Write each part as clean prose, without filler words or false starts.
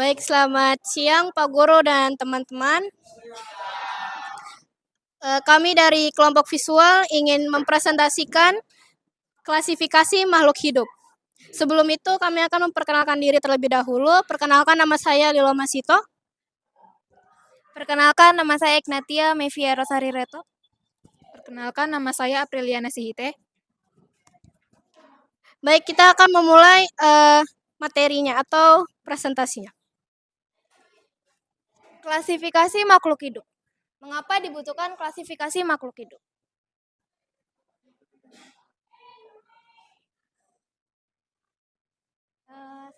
Baik, selamat siang Pak Guru dan teman-teman. Kami dari kelompok visual ingin mempresentasikan klasifikasi makhluk hidup. Sebelum itu kami akan memperkenalkan diri terlebih dahulu. Perkenalkan, nama saya Lilo Masito. Perkenalkan, nama saya Ignatia Mevia Rosari Reto. Perkenalkan, nama saya Apriliana Sihite. Baik, kita akan memulai materinya atau presentasinya. Klasifikasi makhluk hidup. Mengapa dibutuhkan klasifikasi makhluk hidup?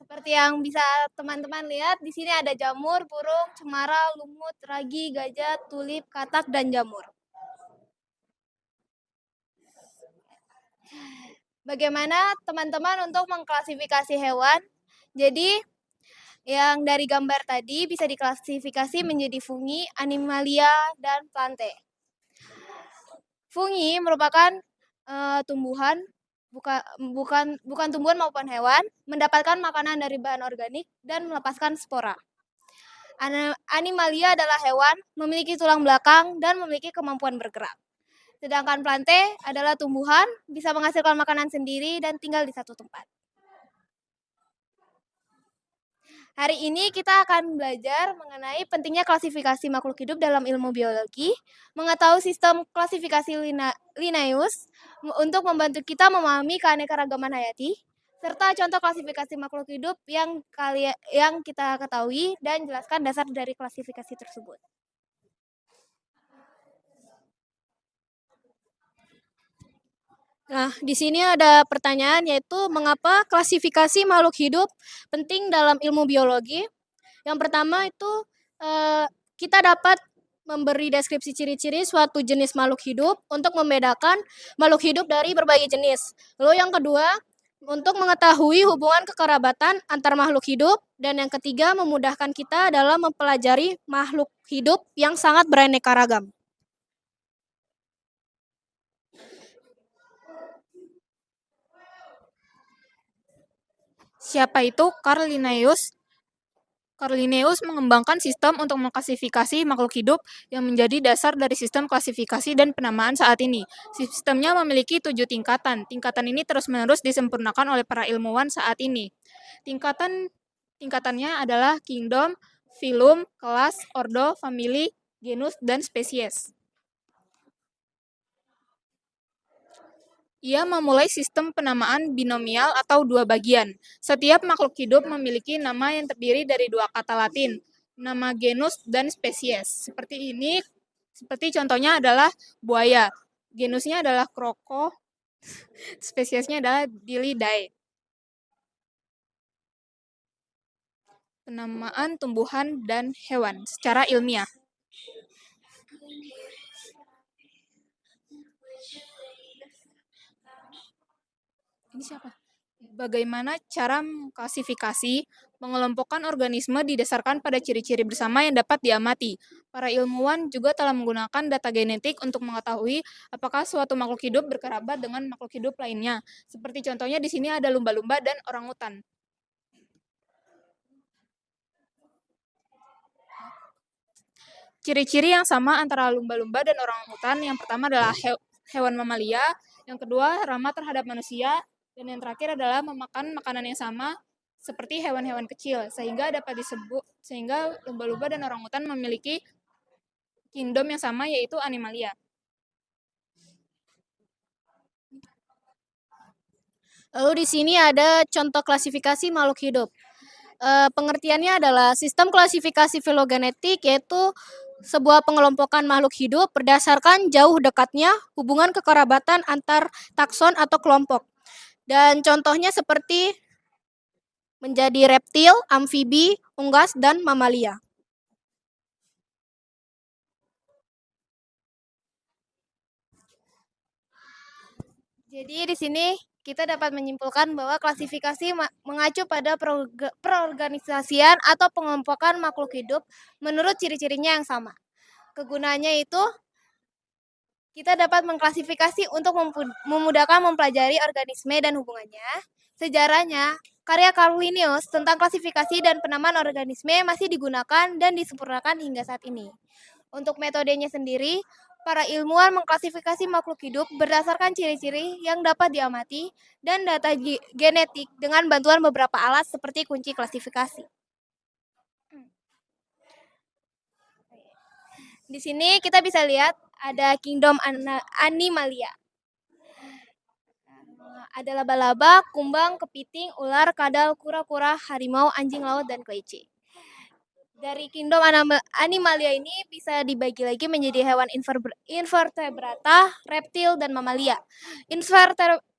Seperti yang bisa teman-teman lihat, di sini ada jamur, burung, cemara, lumut, ragi, gajah, tulip, katak, dan jamur. Bagaimana teman-teman untuk mengklasifikasi hewan? Jadi, yang dari gambar tadi bisa diklasifikasi menjadi fungi, animalia, dan plante. Fungi merupakan tumbuhan, bukan tumbuhan maupun hewan, mendapatkan makanan dari bahan organik dan melepaskan spora. Animalia adalah hewan, memiliki tulang belakang dan memiliki kemampuan bergerak. Sedangkan plante adalah tumbuhan, bisa menghasilkan makanan sendiri dan tinggal di satu tempat. Hari ini kita akan belajar mengenai pentingnya klasifikasi makhluk hidup dalam ilmu biologi, mengetahui sistem klasifikasi Linnaeus untuk membantu kita memahami keanekaragaman hayati, serta contoh klasifikasi makhluk hidup yang kita ketahui dan jelaskan dasar dari klasifikasi tersebut. Nah, di sini ada pertanyaan, yaitu mengapa klasifikasi makhluk hidup penting dalam ilmu biologi. Yang pertama itu kita dapat memberi deskripsi ciri-ciri suatu jenis makhluk hidup untuk membedakan makhluk hidup dari berbagai jenis. Lalu yang kedua, untuk mengetahui hubungan kekerabatan antar makhluk hidup. Dan yang ketiga, memudahkan kita dalam mempelajari makhluk hidup yang sangat beraneka ragam. Siapa itu Carl Linnaeus? Carl Linnaeus mengembangkan sistem untuk mengklasifikasi makhluk hidup yang menjadi dasar dari sistem klasifikasi dan penamaan saat ini. Sistemnya memiliki 7 tingkatan. Tingkatan ini terus-menerus disempurnakan oleh para ilmuwan saat ini. Tingkatannya adalah kingdom, phylum, kelas, ordo, famili, genus, dan spesies. Ia memulai sistem penamaan binomial atau dua bagian. Setiap makhluk hidup memiliki nama yang terdiri dari dua kata Latin, nama genus dan spesies. Seperti contohnya adalah buaya. Genusnya adalah Croco, spesiesnya adalah Dilidae. Penamaan tumbuhan dan hewan secara ilmiah. Ini siapa? Bagaimana cara mengklasifikasi, mengelompokkan organisme didasarkan pada ciri-ciri bersama yang dapat diamati. Para ilmuwan juga telah menggunakan data genetik untuk mengetahui apakah suatu makhluk hidup berkerabat dengan makhluk hidup lainnya. Seperti contohnya di sini ada lumba-lumba dan orangutan. Ciri-ciri yang sama antara lumba-lumba dan orangutan, yang pertama adalah hewan mamalia, yang kedua ramah terhadap manusia, dan yang terakhir adalah memakan makanan yang sama seperti hewan-hewan kecil, sehingga lumba-lumba dan orangutan memiliki kingdom yang sama, yaitu animalia. Lalu di sini ada contoh klasifikasi makhluk hidup. Pengertiannya adalah sistem klasifikasi filogenetik, yaitu sebuah pengelompokan makhluk hidup berdasarkan jauh dekatnya hubungan kekerabatan antar takson atau kelompok. Dan contohnya seperti menjadi reptil, amfibi, unggas, dan mamalia. Jadi di sini kita dapat menyimpulkan bahwa klasifikasi mengacu pada perorganisasian atau pengelompokan makhluk hidup menurut ciri-cirinya yang sama. Kegunaannya itu Kita dapat mengklasifikasi untuk memudahkan mempelajari organisme dan hubungannya. Sejarahnya, karya Carl Linnaeus tentang klasifikasi dan penamaan organisme masih digunakan dan disempurnakan hingga saat ini. Untuk metodenya sendiri, para ilmuwan mengklasifikasi makhluk hidup berdasarkan ciri-ciri yang dapat diamati dan data genetik dengan bantuan beberapa alat seperti kunci klasifikasi. Di sini kita bisa lihat ada kingdom Animalia. Ada laba-laba, kumbang, kepiting, ular, kadal, kura-kura, harimau, anjing laut, dan kelinci. Dari kingdom Animalia ini bisa dibagi lagi menjadi hewan invertebrata, reptil, dan mamalia.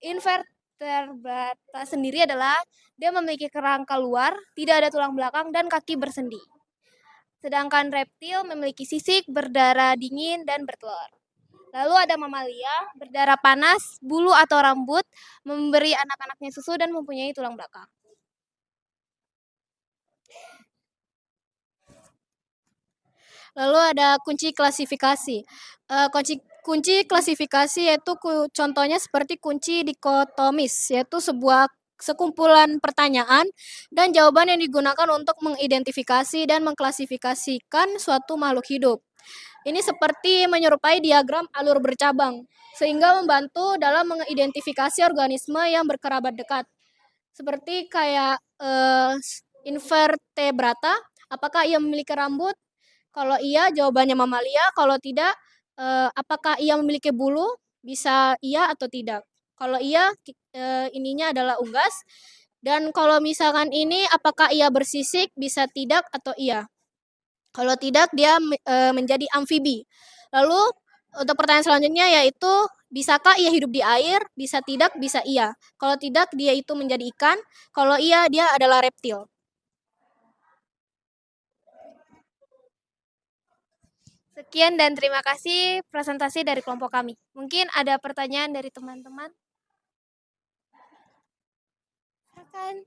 Invertebrata sendiri adalah dia memiliki kerangka luar, tidak ada tulang belakang, dan kaki bersendi. Sedangkan reptil memiliki sisik, berdarah dingin, dan bertelur. Lalu ada mamalia, berdarah panas, bulu atau rambut, memberi anak-anaknya susu, dan mempunyai tulang belakang. Lalu ada kunci klasifikasi. Kunci klasifikasi yaitu contohnya seperti kunci dikotomis, yaitu sebuah sekumpulan pertanyaan dan jawaban yang digunakan untuk mengidentifikasi dan mengklasifikasikan suatu makhluk hidup. Ini seperti menyerupai diagram alur bercabang, sehingga membantu dalam mengidentifikasi organisme yang berkerabat dekat. Seperti kayak invertebrata, apakah ia memiliki rambut? Kalau iya, jawabannya mamalia. Kalau tidak, apakah ia memiliki bulu? Bisa iya atau tidak. Kalau iya, ininya adalah unggas. Dan kalau misalkan ini, apakah ia bersisik? Bisa tidak atau iya. Kalau tidak, dia menjadi amfibi. Lalu, untuk pertanyaan selanjutnya yaitu, bisakah ia hidup di air? Bisa tidak, bisa iya. Kalau tidak, dia itu menjadi ikan. Kalau iya, dia adalah reptil. Sekian dan terima kasih presentasi dari kelompok kami. Mungkin ada pertanyaan dari teman-teman? Silakan.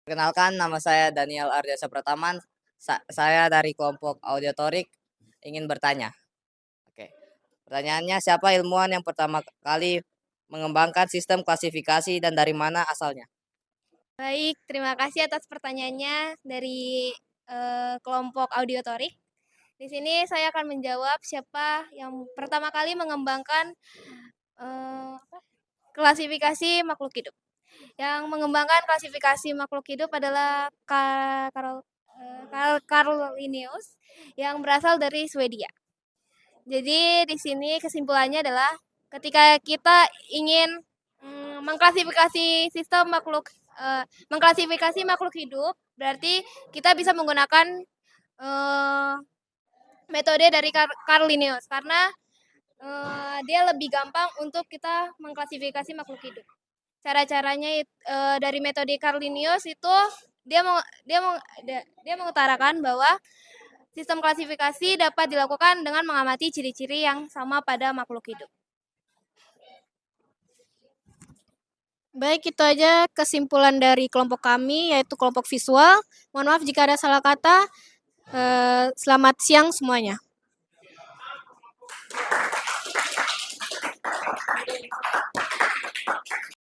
Perkenalkan, nama saya Daniel Ardiasa Prataman. Saya dari kelompok audiotorik ingin bertanya. Oke. Pertanyaannya, siapa ilmuwan yang pertama kali mengembangkan sistem klasifikasi dan dari mana asalnya? Baik, terima kasih atas pertanyaannya dari kelompok audiotorik. Di sini saya akan menjawab siapa yang pertama kali mengembangkan klasifikasi makhluk hidup. Yang mengembangkan klasifikasi makhluk hidup adalah Carl Linnaeus yang berasal dari Swedia. Jadi di sini kesimpulannya adalah ketika kita ingin mengklasifikasi makhluk hidup, berarti kita bisa menggunakan metode dari Carl Linnaeus karena dia lebih gampang untuk kita mengklasifikasi makhluk hidup. Cara-caranya dari metode Carl Linnaeus itu dia mengutarakan bahwa sistem klasifikasi dapat dilakukan dengan mengamati ciri-ciri yang sama pada makhluk hidup. Baik, itu aja kesimpulan dari kelompok kami, yaitu kelompok visual. Mohon maaf jika ada salah kata. Selamat siang semuanya.